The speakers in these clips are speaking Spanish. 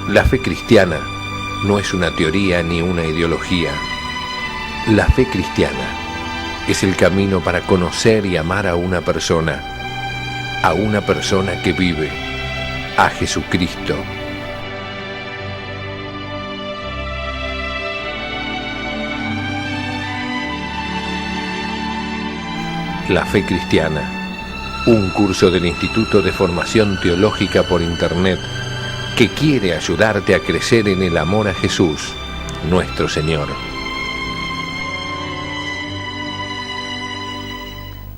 La fe cristiana no es una teoría ni una ideología. La fe cristiana es el camino para conocer y amar a una persona que vive, a Jesucristo. La fe cristiana, un curso del Instituto de Formación Teológica por Internet que quiere ayudarte a crecer en el amor a Jesús, nuestro Señor.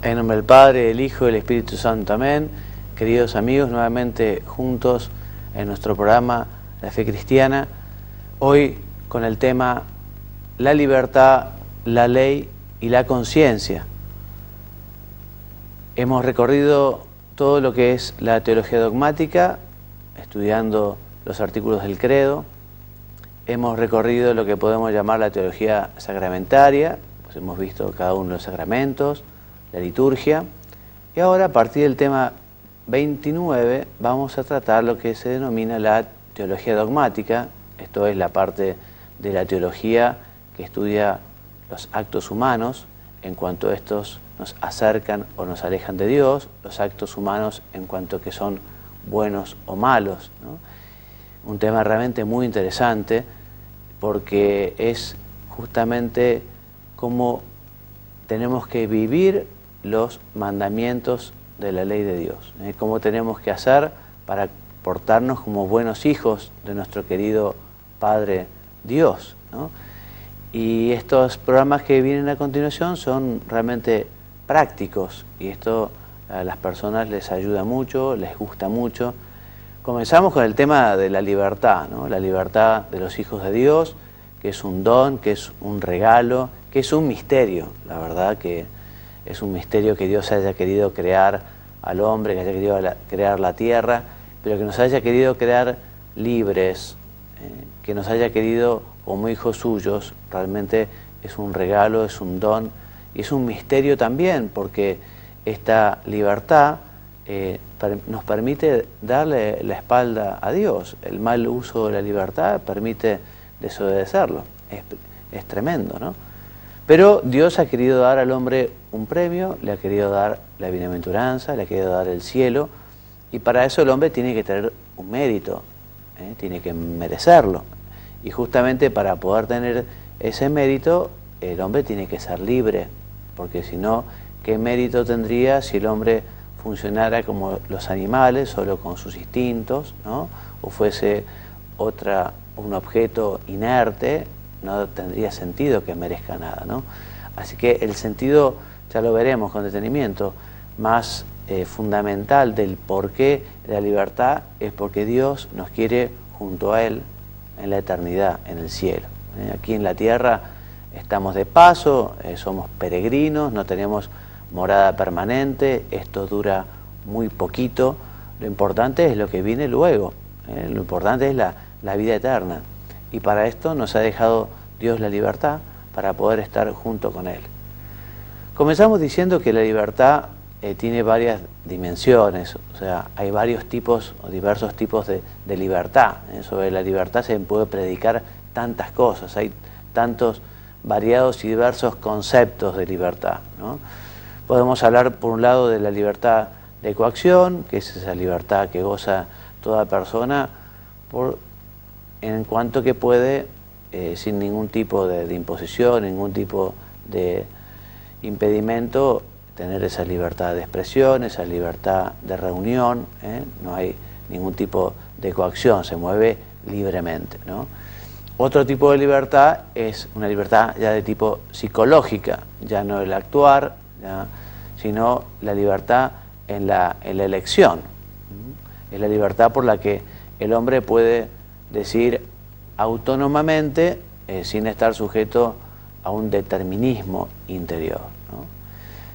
En nombre del Padre, del Hijo y del Espíritu Santo. Amén. Queridos amigos, nuevamente juntos en nuestro programa La Fe Cristiana, hoy con el tema la libertad, la ley y la conciencia. Hemos recorrido todo lo que es la teología dogmática, estudiando los artículos del credo. Hemos recorrido lo que podemos llamar la teología sacramentaria, pues hemos visto cada uno de los sacramentos, la liturgia. Y ahora, a partir del tema 29, vamos a tratar lo que se denomina la teología dogmática. Esto es la parte de la teología que estudia los actos humanos, en cuanto a estos nos acercan o nos alejan de Dios, los actos humanos en cuanto a que son buenos o malos, ¿no? Un tema realmente muy interesante porque es justamente cómo tenemos que vivir los mandamientos de la ley de Dios, cómo tenemos que hacer para portarnos como buenos hijos de nuestro querido Padre Dios, ¿no? Y estos programas que vienen a continuación son realmente prácticos y esto a las personas les ayuda mucho, les gusta mucho. Comenzamos con el tema de la libertad, ¿no? La libertad de los hijos de Dios, que es un don, que es un regalo, que es un misterio. La verdad que es un misterio que Dios haya querido crear al hombre, que haya querido crear la tierra, pero que nos haya querido crear libres, que nos haya querido como hijos suyos. Realmente es un regalo, es un don y es un misterio también, porque esta libertad nos permite darle la espalda a Dios. El mal uso de la libertad permite desobedecerlo. Es tremendo, ¿no? Pero Dios ha querido dar al hombre un premio, le ha querido dar la bienaventuranza, le ha querido dar el cielo, y para eso el hombre tiene que tener un mérito, tiene que merecerlo. Y justamente para poder tener ese mérito, el hombre tiene que ser libre, porque si no, ¿qué mérito tendría si el hombre funcionara como los animales, solo con sus instintos, ¿no? O fuese un objeto inerte? No tendría sentido que merezca nada, ¿no? Así que el sentido, ya lo veremos con detenimiento, más fundamental del porqué de la libertad es porque Dios nos quiere junto a Él en la eternidad, en el cielo. Aquí en la tierra estamos de paso, somos peregrinos, no tenemos morada permanente, esto dura muy poquito. Lo importante es lo que viene luego, lo importante es la vida eterna. Y para esto nos ha dejado Dios la libertad para poder estar junto con Él. Comenzamos diciendo que la libertad tiene varias dimensiones, o sea, hay varios tipos o diversos tipos de libertad. Sobre la libertad se puede predicar tantas cosas, hay tantos variados y diversos conceptos de libertad, ¿no? Podemos hablar por un lado de la libertad de coacción, que es esa libertad que goza toda persona en cuanto que puede, sin ningún tipo de imposición, ningún tipo de impedimento, tener esa libertad de expresión, esa libertad de reunión, no hay ningún tipo de coacción, se mueve libremente, ¿no? Otro tipo de libertad es una libertad ya de tipo psicológica, ya no el actuar, sino la libertad en la elección. Es la libertad por la que el hombre puede decir autónomamente, sin estar sujeto a un determinismo interior, ¿no?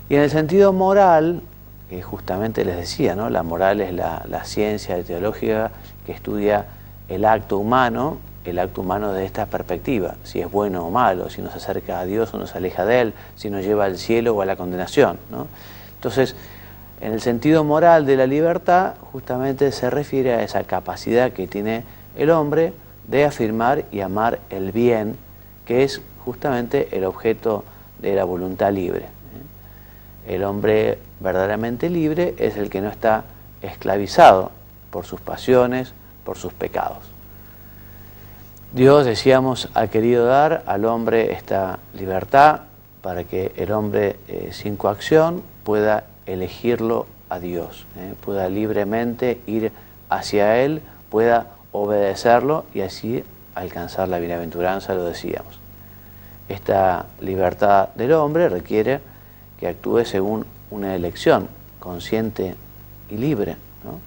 Y en el sentido moral, que justamente les decía, ¿no? La moral es la ciencia teológica que estudia el acto humano desde esta perspectiva, si es bueno o malo, si nos acerca a Dios o nos aleja de Él, si nos lleva al cielo o a la condenación, ¿no? Entonces, en el sentido moral de la libertad, justamente se refiere a esa capacidad que tiene el hombre de afirmar y amar el bien, que es justamente el objeto de la voluntad libre. El hombre verdaderamente libre es el que no está esclavizado por sus pasiones, por sus pecados. Dios, decíamos, ha querido dar al hombre esta libertad para que el hombre sin coacción pueda elegirlo a Dios, pueda libremente ir hacia Él, pueda obedecerlo y así alcanzar la bienaventuranza, lo decíamos. Esta libertad del hombre requiere que actúe según una elección consciente y libre, ¿no?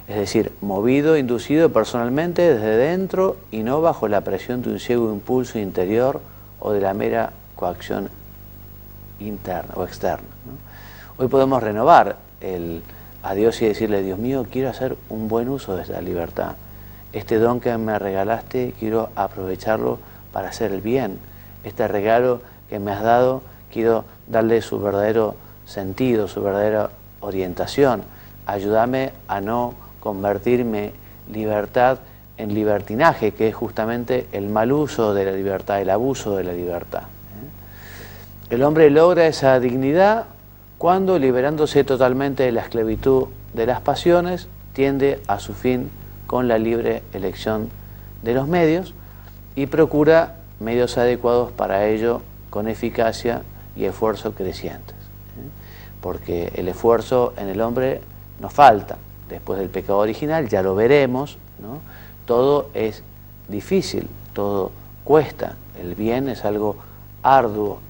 Es decir, movido, inducido personalmente desde dentro y no bajo la presión de un ciego impulso interior o de la mera coacción interna o externa, ¿no? Hoy podemos renovar a Dios y decirle: Dios mío, quiero hacer un buen uso de esta libertad. Este don que me regalaste, quiero aprovecharlo para hacer el bien. Este regalo que me has dado, quiero darle su verdadero sentido, su verdadera orientación. Ayúdame a no convertirme libertad en libertinaje, que es justamente el mal uso de la libertad, el abuso de la libertad. El hombre logra esa dignidad cuando, liberándose totalmente de la esclavitud de las pasiones, tiende a su fin con la libre elección de los medios y procura medios adecuados para ello con eficacia y esfuerzo crecientes. Porque el esfuerzo en el hombre nos falta. Después del pecado original, ya lo veremos, ¿no? Todo es difícil, todo cuesta. El bien es algo arduo.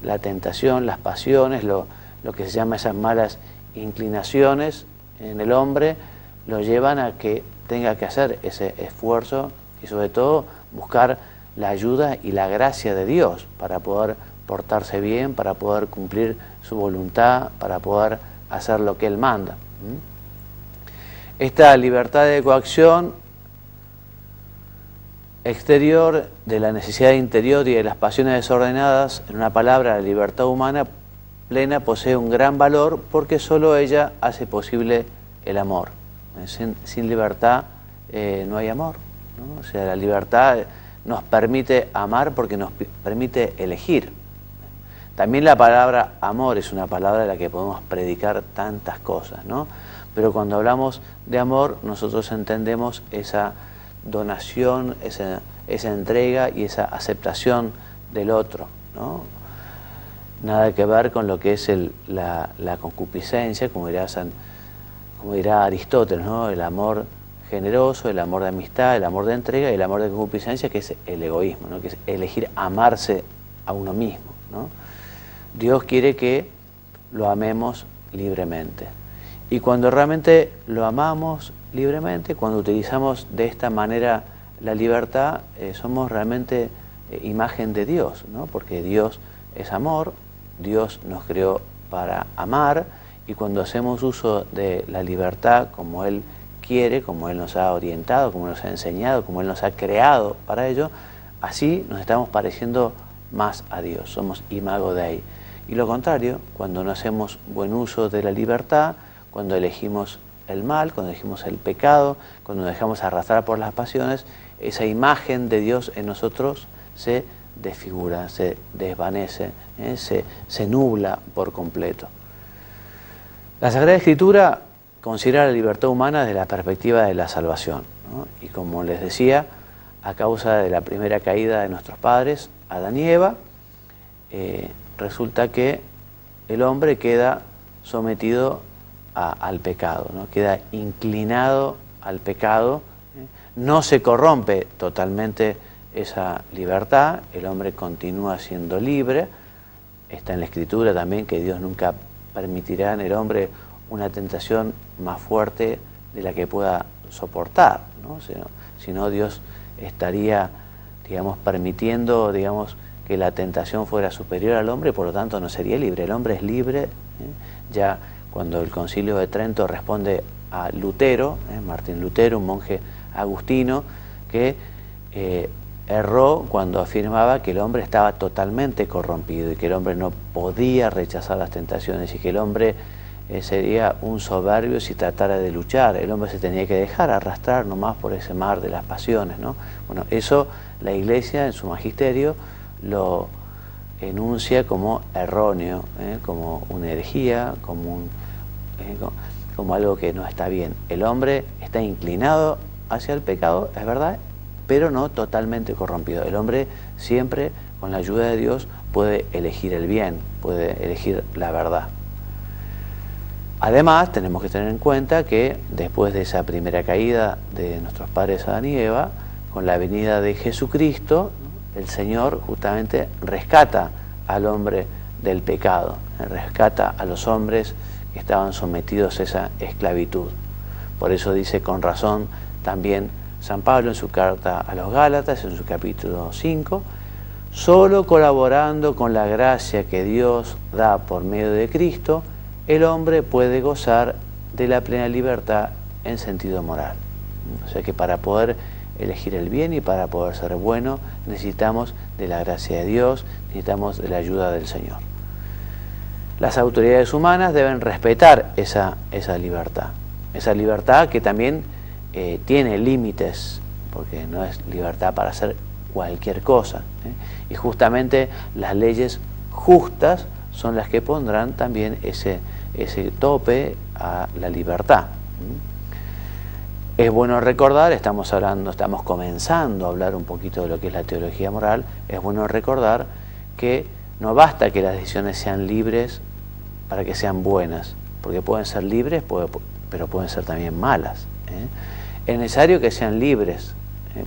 La tentación, las pasiones, lo que se llama esas malas inclinaciones en el hombre, lo llevan a que tenga que hacer ese esfuerzo y sobre todo buscar la ayuda y la gracia de Dios para poder portarse bien, para poder cumplir su voluntad, para poder hacer lo que Él manda. Esta libertad de coacción exterior de la necesidad interior y de las pasiones desordenadas, en una palabra, la libertad humana plena posee un gran valor porque solo ella hace posible el amor. Sin libertad no hay amor, ¿no? O sea, la libertad nos permite amar porque nos permite elegir. También la palabra amor es una palabra de la que podemos predicar tantas cosas, ¿no? Pero cuando hablamos de amor, nosotros entendemos esa donación, esa entrega y esa aceptación del otro, ¿no? Nada que ver con lo que es la concupiscencia, como dirá Aristóteles, ¿no? El amor generoso, el amor de amistad, el amor de entrega y el amor de concupiscencia, que es el egoísmo, ¿no? Que es elegir amarse a uno mismo, ¿no? Dios quiere que lo amemos libremente. Y cuando realmente lo amamos libremente, cuando utilizamos de esta manera la libertad, somos realmente imagen de Dios, ¿no? Porque Dios es amor, Dios nos creó para amar, y cuando hacemos uso de la libertad como Él quiere, como Él nos ha orientado, como nos ha enseñado, como Él nos ha creado para ello, así nos estamos pareciendo más a Dios, somos imago Dei. Y lo contrario, cuando no hacemos buen uso de la libertad, cuando elegimos el mal, cuando elegimos el pecado, cuando nos dejamos arrastrar por las pasiones, esa imagen de Dios en nosotros se desfigura, se desvanece, se nubla por completo. La Sagrada Escritura considera la libertad humana desde la perspectiva de la salvación, ¿no? Y como les decía, a causa de la primera caída de nuestros padres, Adán y Eva, resulta que el hombre queda sometido al pecado, ¿no? Queda inclinado al pecado, no se corrompe totalmente esa libertad, el hombre continúa siendo libre. Está en la Escritura también que Dios nunca permitirá en el hombre una tentación más fuerte de la que pueda soportar, ¿no? Si no, Dios estaría, digamos, permitiendo, digamos, que la tentación fuera superior al hombre, por lo tanto no sería libre. El hombre es libre, ya cuando el Concilio de Trento responde a Lutero, Martín Lutero, un monje agustino, que erró cuando afirmaba que el hombre estaba totalmente corrompido y que el hombre no podía rechazar las tentaciones y que el hombre sería un soberbio si tratara de luchar. El hombre se tenía que dejar arrastrar nomás por ese mar de las pasiones, ¿no? Bueno, eso la Iglesia en su magisterio lo enuncia como erróneo, como una herejía, como algo que no está bien. El hombre está inclinado hacia el pecado, es verdad, pero no totalmente corrompido. El hombre siempre, con la ayuda de Dios, puede elegir el bien, puede elegir la verdad. Además, tenemos que tener en cuenta que después de esa primera caída de nuestros padres Adán y Eva, con la venida de Jesucristo, el Señor justamente rescata al hombre del pecado, rescata a los hombres que estaban sometidos a esa esclavitud. Por eso dice con razón también San Pablo en su carta a los Gálatas, en su capítulo 5, solo colaborando con la gracia que Dios da por medio de Cristo, el hombre puede gozar de la plena libertad en sentido moral. O sea que para poder elegir el bien y para poder ser bueno, necesitamos de la gracia de Dios, necesitamos de la ayuda del Señor. Las autoridades humanas deben respetar esa libertad que también tiene límites, porque no es libertad para hacer cualquier cosa. Y justamente las leyes justas son las que pondrán también ese tope a la libertad. Es bueno recordar, estamos comenzando a hablar un poquito de lo que es la teología moral, es bueno recordar que no basta que las decisiones sean libres para que sean buenas, porque pueden ser libres, pero pueden ser también malas. Es necesario que sean libres,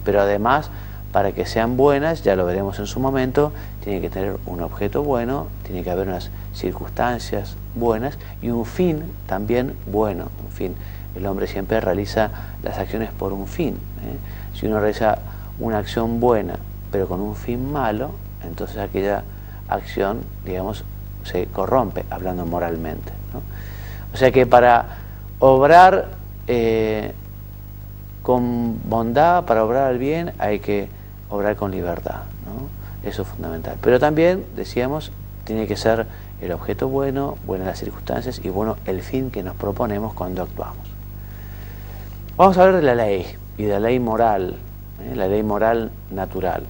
pero además, para que sean buenas, ya lo veremos en su momento, tiene que tener un objeto bueno, tiene que haber unas circunstancias buenas y un fin también bueno, un fin. El hombre siempre realiza las acciones por un fin. Si uno realiza una acción buena, pero con un fin malo, entonces aquella acción, digamos, se corrompe, hablando moralmente, ¿no? O sea que para obrar con bondad, para obrar al bien, hay que obrar con libertad, ¿no? Eso es fundamental. Pero también, decíamos, tiene que ser el objeto bueno, buenas las circunstancias y bueno el fin que nos proponemos cuando actuamos. Vamos a hablar de la ley y de la ley moral, la ley moral natural.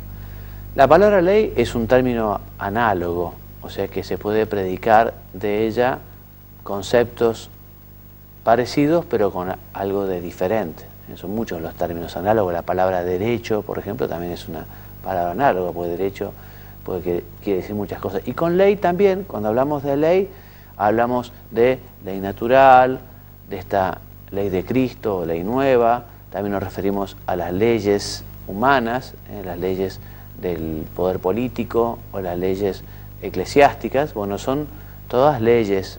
La palabra ley es un término análogo, o sea que se puede predicar de ella conceptos parecidos pero con algo de diferente. Son muchos los términos análogos. La palabra derecho, por ejemplo, también es una palabra análoga, porque derecho quiere decir muchas cosas. Y con ley también, cuando hablamos de ley, hablamos de ley natural, de esta ley de Cristo o ley nueva. También nos referimos a las leyes humanas, las leyes del poder político o las leyes eclesiásticas. Bueno, son todas leyes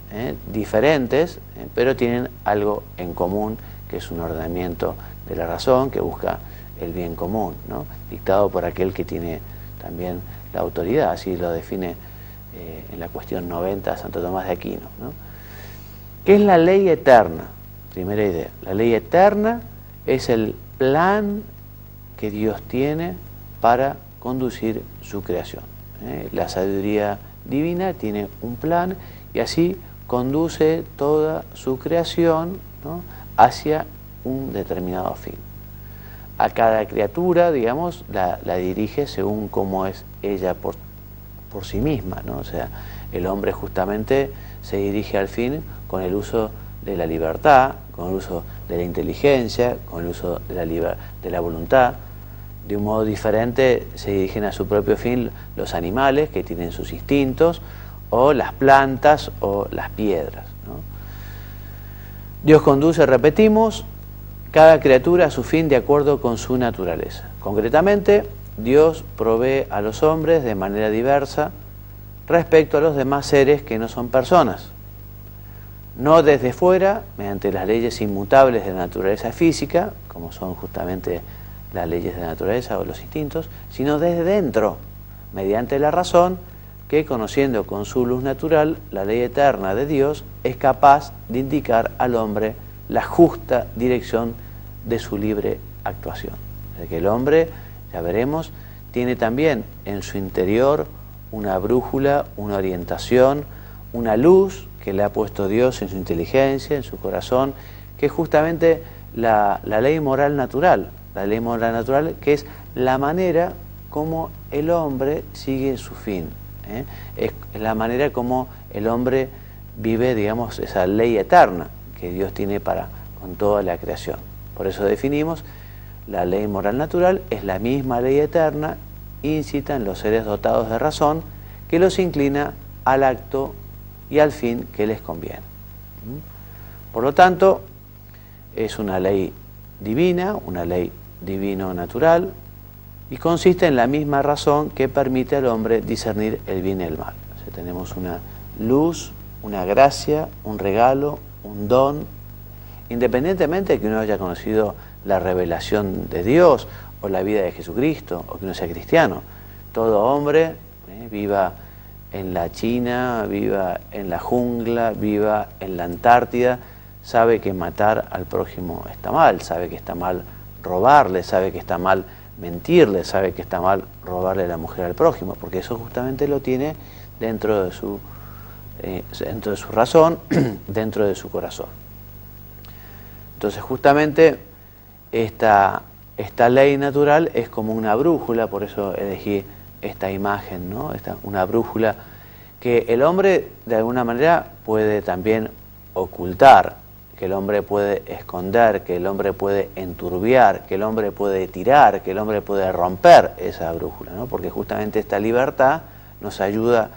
diferentes, pero tienen algo en común, que es un ordenamiento de la razón que busca el bien común, ¿no? Dictado por aquel que tiene también la autoridad, así lo define en la cuestión 90 Santo Tomás de Aquino, ¿no? ¿Qué es la ley eterna? Primera idea. La ley eterna es el plan que Dios tiene para conducir su creación. La sabiduría divina tiene un plan y así conduce toda su creación, ¿no?, hacia un determinado fin. A cada criatura, digamos, la dirige según cómo es ella por sí misma, ¿no? O sea, el hombre justamente se dirige al fin con el uso de la libertad, con el uso de la inteligencia, con el uso de la voluntad. De un modo diferente se dirigen a su propio fin los animales, que tienen sus instintos, o las plantas o las piedras, ¿no? Dios conduce, repetimos, cada criatura a su fin de acuerdo con su naturaleza. Concretamente, Dios provee a los hombres de manera diversa respecto a los demás seres que no son personas. No desde fuera, mediante las leyes inmutables de la naturaleza física, como son justamente las leyes de la naturaleza o los instintos, sino desde dentro, mediante la razón, que conociendo con su luz natural la ley eterna de Dios, es capaz de indicar al hombre la justa dirección de su libre actuación. O sea que el hombre, ya veremos, tiene también en su interior una brújula, una orientación, una luz que le ha puesto Dios en su inteligencia, en su corazón, que es justamente la ley moral natural. La ley moral natural, que es la manera como el hombre sigue su fin. Es la manera como el hombre vive, digamos, esa ley eterna que Dios tiene con toda la creación. Por eso definimos la ley moral natural, es la misma ley eterna, incita en los seres dotados de razón, que los inclina al acto y al fin que les conviene. Por lo tanto, es una ley divina, una ley divino-natural, y consiste en la misma razón que permite al hombre discernir el bien y el mal. O sea, tenemos una luz, una gracia, un regalo, un don, independientemente de que uno haya conocido la revelación de Dios o la vida de Jesucristo, o que uno sea cristiano. Todo hombre, viva en la China, viva en la jungla, viva en la Antártida, sabe que matar al prójimo está mal, sabe que está mal robarle, sabe que está mal mentirle, sabe que está mal robarle la mujer al prójimo, porque eso justamente lo tiene dentro de su razón, dentro de su corazón. Entonces justamente esta ley natural es como una brújula, por eso elegí esta imagen, ¿no? Una brújula que el hombre de alguna manera puede también ocultar, que el hombre puede esconder, que el hombre puede enturbiar, que el hombre puede tirar, que el hombre puede romper esa brújula, ¿no? Porque justamente esta libertad nos ayuda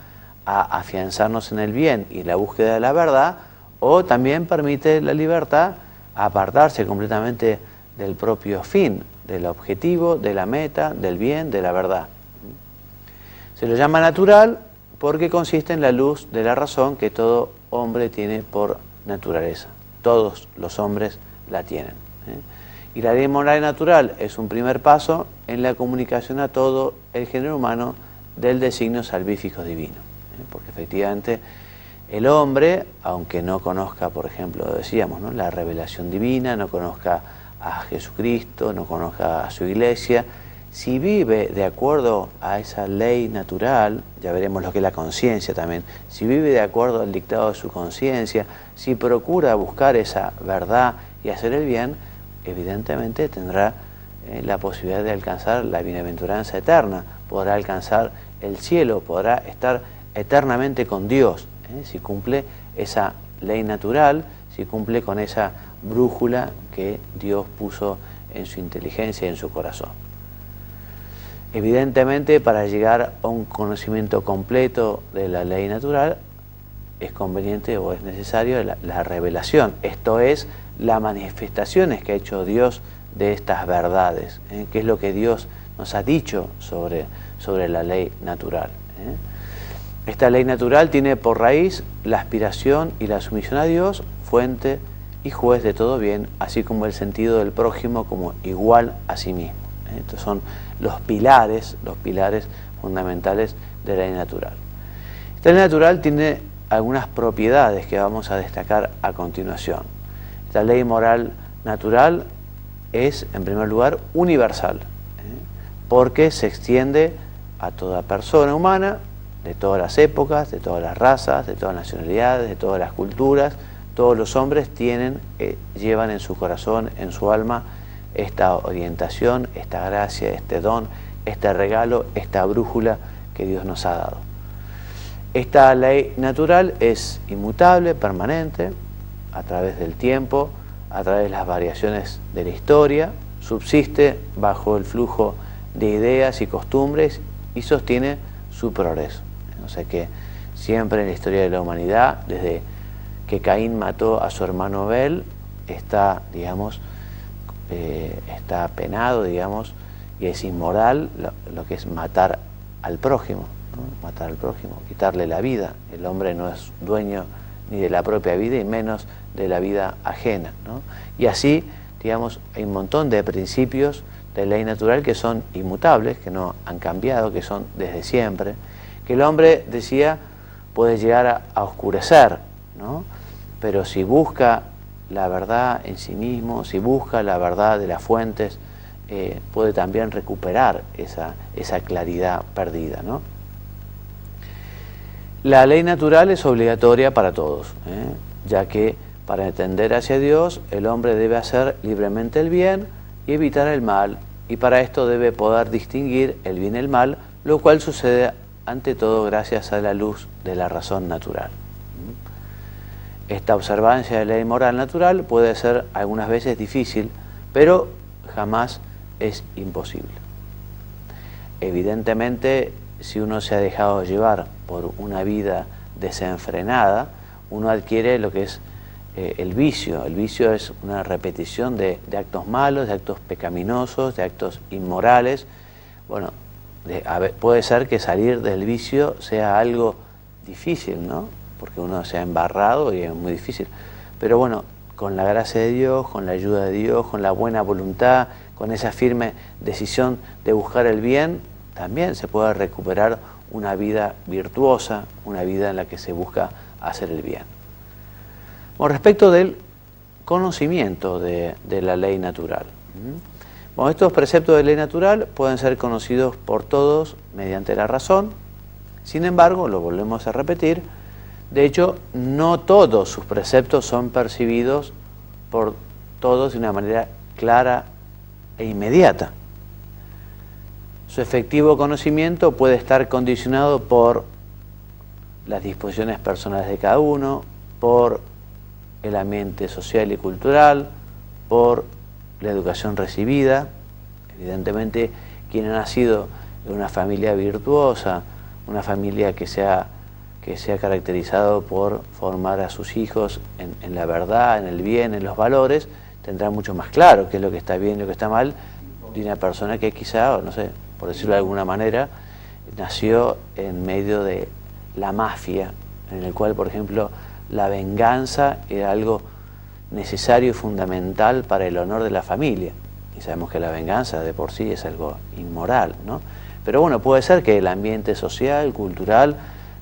a afianzarnos en el bien y la búsqueda de la verdad, o también permite la libertad a apartarse completamente del propio fin, del objetivo, de la meta, del bien, de la verdad. Se lo llama natural porque consiste en la luz de la razón que todo hombre tiene por naturaleza. Todos los hombres la tienen. Y la ley moral natural es un primer paso en la comunicación a todo el género humano del designio salvífico divino. Porque efectivamente el hombre, aunque no conozca, por ejemplo, decíamos, ¿no?, la revelación divina, no conozca a Jesucristo, no conozca a su iglesia, si vive de acuerdo a esa ley natural, ya veremos lo que es la conciencia también, si vive de acuerdo al dictado de su conciencia, si procura buscar esa verdad y hacer el bien, evidentemente tendrá la posibilidad de alcanzar la bienaventuranza eterna, podrá alcanzar el cielo, podrá estar eternamente con Dios, si cumple esa ley natural, si cumple con esa brújula que Dios puso en su inteligencia y en su corazón. Evidentemente, para llegar a un conocimiento completo de la ley natural, es conveniente o es necesario la revelación, esto es, las manifestaciones que ha hecho Dios de estas verdades, que es lo que Dios nos ha dicho sobre la ley natural. Esta ley natural tiene por raíz la aspiración y la sumisión a Dios, fuente y juez de todo bien, así como el sentido del prójimo como igual a sí mismo. Estos son los pilares fundamentales de la ley natural. Esta ley natural tiene algunas propiedades que vamos a destacar a continuación. Esta ley moral natural es, en primer lugar, universal, porque se extiende a toda persona humana, de todas las épocas, de todas las razas, de todas las nacionalidades, de todas las culturas. Todos los hombres llevan en su corazón, en su alma, esta orientación, esta gracia, este don, este regalo, esta brújula que Dios nos ha dado. Esta ley natural es inmutable, permanente, a través del tiempo, a través de las variaciones de la historia, subsiste bajo el flujo de ideas y costumbres y sostiene su progreso. O sea que siempre en la historia de la humanidad, desde que Caín mató a su hermano Abel, está, digamos, está penado, digamos, y es inmoral lo que es matar al prójimo, ¿no? Matar al prójimo, quitarle la vida. El hombre no es dueño ni de la propia vida y menos de la vida ajena, ¿no? Y así, digamos, hay un montón de principios de ley natural que son inmutables, que no han cambiado, que son desde siempre, que el hombre, decía, puede llegar a oscurecer, ¿no? Pero si busca la verdad en sí mismo, si busca la verdad de las fuentes, puede también recuperar esa claridad perdida, ¿no? La ley natural es obligatoria para todos, ya que para entender hacia Dios el hombre debe hacer libremente el bien y evitar el mal, y para esto debe poder distinguir el bien y el mal, lo cual sucede ante todo gracias a la luz de la razón natural. Esta observancia de la ley moral natural puede ser algunas veces difícil, pero jamás es imposible. Evidentemente, si uno se ha dejado llevar por una vida desenfrenada, uno adquiere lo que es el vicio. El vicio es una repetición de actos malos, de actos pecaminosos, de actos inmorales. Bueno, puede ser que salir del vicio sea algo difícil, ¿no? Porque uno se ha embarrado y es muy difícil. Pero bueno, con la gracia de Dios, con la ayuda de Dios, con la buena voluntad, con esa firme decisión de buscar el bien, también se puede recuperar una vida virtuosa, una vida en la que se busca hacer el bien. Con respecto del conocimiento de la ley natural. Bueno, estos preceptos de ley natural pueden ser conocidos por todos mediante la razón. Sin embargo, lo volvemos a repetir, de hecho, no todos sus preceptos son percibidos por todos de una manera clara e inmediata. Su efectivo conocimiento puede estar condicionado por las disposiciones personales de cada uno, por el ambiente social y cultural, por la educación recibida. Evidentemente, quien ha nacido en una familia virtuosa, una familia que se ha caracterizado por formar a sus hijos en la verdad, en el bien, en los valores, tendrá mucho más claro qué es lo que está bien y lo que está mal de una persona que quizá, no sé, por decirlo de alguna manera, nació en medio de la mafia, en el cual, por ejemplo, la venganza era algo necesario y fundamental para el honor de la familia. Y sabemos que la venganza de por sí es algo inmoral, ¿no? Pero bueno, puede ser que el ambiente social, cultural,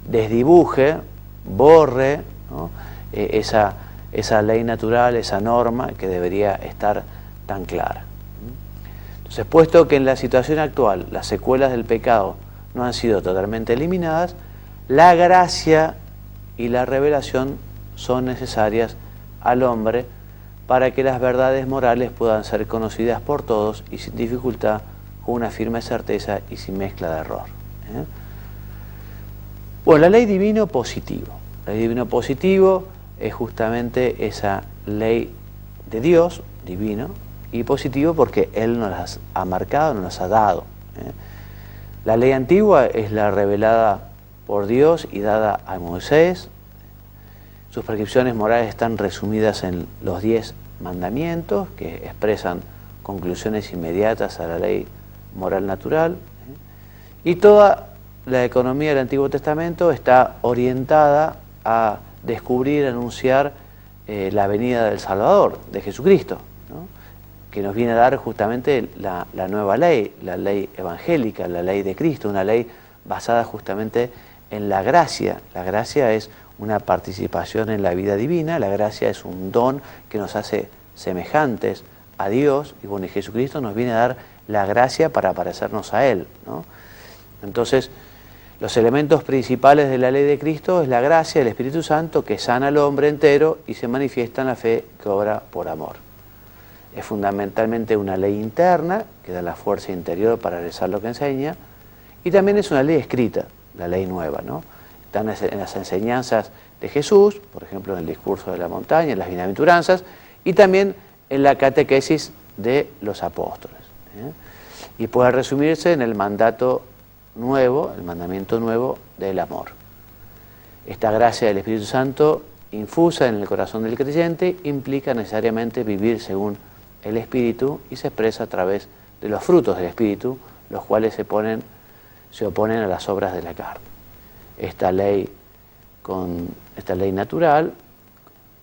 desdibuje, borre, ¿no? esa ley natural, esa norma que debería estar tan clara. Entonces, puesto que en la situación actual las secuelas del pecado no han sido totalmente eliminadas, la gracia y la revelación son necesarias al hombre para que las verdades morales puedan ser conocidas por todos y sin dificultad, con una firme certeza y sin mezcla de error. Bueno, la ley divino positivo. La ley divino positivo es justamente esa ley de Dios, divino, y positivo porque Él nos las ha marcado, nos las ha dado. La ley antigua es la revelada por Dios y dada a Moisés. Sus prescripciones morales están resumidas en los 10 mandamientos, que expresan conclusiones inmediatas a la ley moral natural. Y toda la economía del Antiguo Testamento está orientada a descubrir, anunciar la venida del Salvador, de Jesucristo, ¿no? Que nos viene a dar justamente la nueva ley, la ley evangélica, la ley de Cristo, una ley basada justamente en la gracia. La gracia es una participación en la vida divina, la gracia es un don que nos hace semejantes a Dios, y bueno, y Jesucristo nos viene a dar la gracia para parecernos a Él, ¿no? Entonces, los elementos principales de la ley de Cristo es la gracia del Espíritu Santo que sana al hombre entero y se manifiesta en la fe que obra por amor. Es fundamentalmente una ley interna que da la fuerza interior para realizar lo que enseña, y también es una ley escrita, la ley nueva, ¿no? Están en las enseñanzas de Jesús, por ejemplo en el discurso de la montaña, en las bienaventuranzas, y también en la catequesis de los apóstoles. Y puede resumirse en el mandato nuevo, el mandamiento nuevo del amor. Esta gracia del Espíritu Santo infusa en el corazón del creyente implica necesariamente vivir según el Espíritu y se expresa a través de los frutos del Espíritu, los cuales se oponen a las obras de la carne. Esta ley natural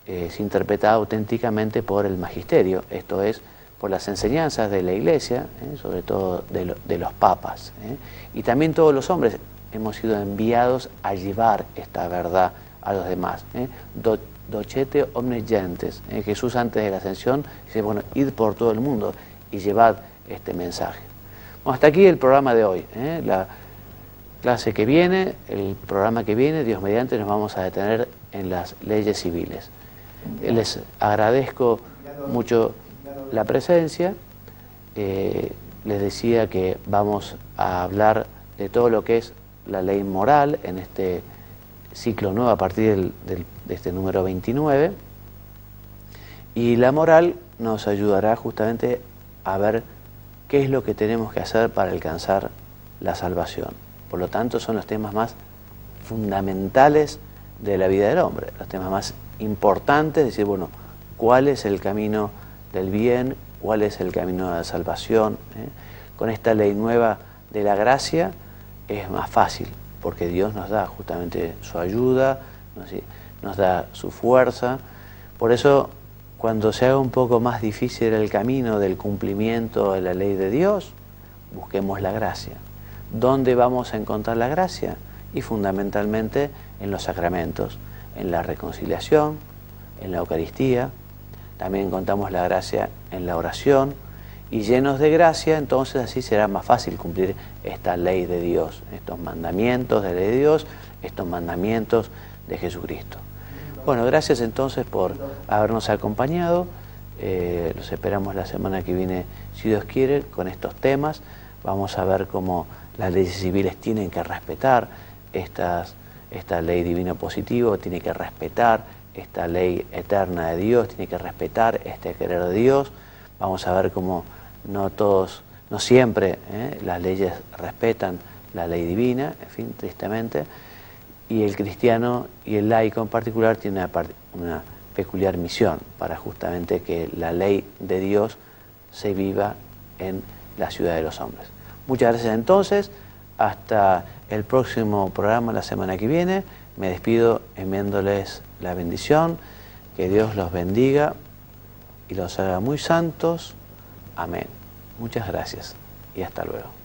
es interpretada auténticamente por el magisterio, esto es, por las enseñanzas de la Iglesia, sobre todo de los papas. Y también todos los hombres hemos sido enviados a llevar esta verdad a los demás. Docete omnes gentes. Jesús antes de la ascensión dice, bueno, id por todo el mundo y llevad este mensaje. Bueno, hasta aquí el programa de hoy. clase que viene, el programa que viene, Dios mediante, nos vamos a detener en las leyes civiles. Les agradezco mucho la presencia. Les decía que vamos a hablar de todo lo que es la ley moral en este ciclo nuevo a partir de este número 29. Y la moral nos ayudará justamente a ver qué es lo que tenemos que hacer para alcanzar la salvación. Por lo tanto, son los temas más fundamentales de la vida del hombre, los temas más importantes, decir, bueno, ¿cuál es el camino del bien? ¿Cuál es el camino de la salvación? Con esta ley nueva de la gracia es más fácil, porque Dios nos da justamente su ayuda, nos da su fuerza. Por eso, cuando se haga un poco más difícil el camino del cumplimiento de la ley de Dios, busquemos la gracia. ¿Dónde vamos a encontrar la gracia? Y fundamentalmente en los sacramentos, en la reconciliación, en la Eucaristía. También encontramos la gracia en la oración. Y llenos de gracia, entonces así será más fácil cumplir esta ley de Dios, estos mandamientos de la ley de Dios, estos mandamientos de Jesucristo. Bueno, gracias entonces por habernos acompañado. Los esperamos la semana que viene, si Dios quiere, con estos temas. Vamos a ver cómo las leyes civiles tienen que respetar esta ley divino positivo, tiene que respetar esta ley eterna de Dios, tiene que respetar este querer de Dios. Vamos a ver cómo no siempre las leyes respetan la ley divina, en fin, tristemente. Y el cristiano y el laico en particular tienen una peculiar misión para justamente que la ley de Dios se viva en la ciudad de los hombres. Muchas gracias entonces, hasta el próximo programa la semana que viene. Me despido enviándoles la bendición, que Dios los bendiga y los haga muy santos. Amén. Muchas gracias y hasta luego.